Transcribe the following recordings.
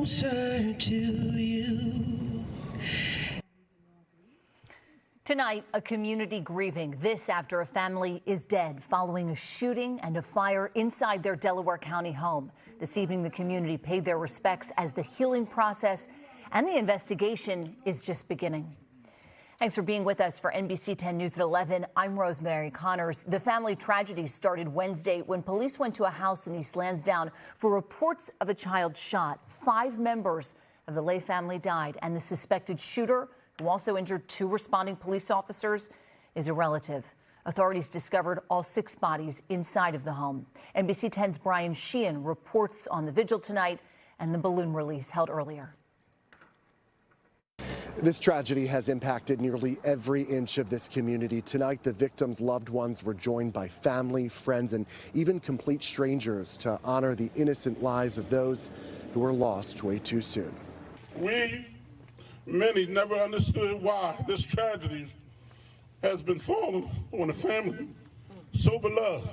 closer to you. Tonight, a community grieving. This after a family is dead following a shooting and a fire inside their Delaware County home. This evening, the community paid their respects as the healing process and the investigation is just beginning. Thanks for being with us for NBC 10 News at 11. I'm Rosemary Connors. The family tragedy started Wednesday when police went to a house in East Lansdowne for reports of a child shot. 5 members of the Lay family died, and the suspected shooter, who also injured 2 responding police officers, is a relative. Authorities discovered all 6 bodies inside of the home. NBC 10's Brian Sheehan reports on the vigil tonight and the balloon release held earlier. This tragedy has impacted nearly every inch of this community. Tonight, the victims' loved ones were joined by family, friends, and even complete strangers to honor the innocent lives of those who were lost way too soon. Many never understood why this tragedy has been falling on a family so beloved.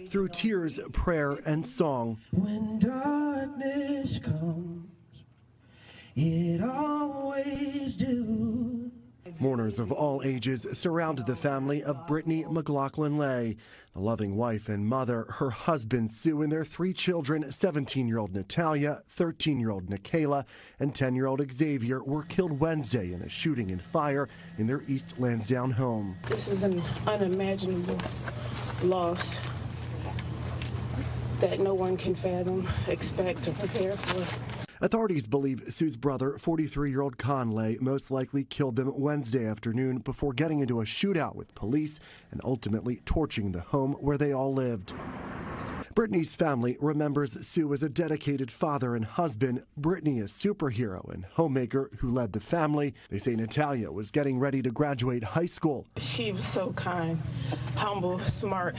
Through tears, prayer, and song, When darkness comes, it always do. mourners of all ages surrounded the family of Brittany McLaughlin Lay. The loving wife and mother, her husband Sue, and their 3 children, 17-year-old Natalia, 13-year-old Michaela, and 10-year-old Xavier, were killed Wednesday in a shooting and fire in their East Lansdowne home. This is an unimaginable loss that no one can fathom, expect, or prepare for. Authorities believe Sue's brother, 43-year-old Conley, most likely killed them Wednesday afternoon before getting into a shootout with police and ultimately torching the home where they all lived. Brittany's family remembers Sue as a dedicated father and husband, Brittany a superhero and homemaker who led the family. They say Natalia was getting ready to graduate high school. She was so kind, humble, smart.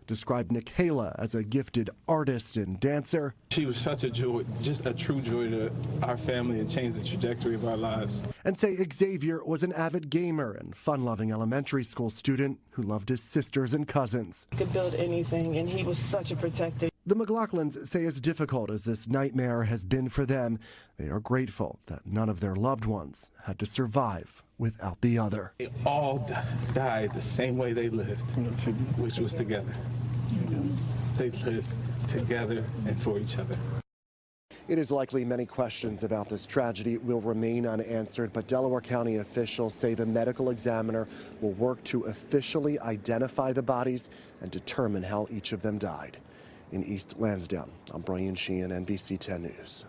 Described Michaela as a gifted artist and dancer. She was such a joy, just a true joy to our family and changed the trajectory of our lives. And say Xavier was an avid gamer and fun-loving elementary school student who loved his sisters and cousins. He could build anything, and he was such a protector. The McLaughlins say as difficult as this nightmare has been for them, they are grateful that none of their loved ones had to survive without the other. They all died the same way they lived, which was together. They lived together and for each other. It is likely many questions about this tragedy will remain unanswered, but Delaware County officials say the medical examiner will work to officially identify the bodies and determine how each of them died. In East Lansdowne, I'm Brian Sheehan, NBC 10 News.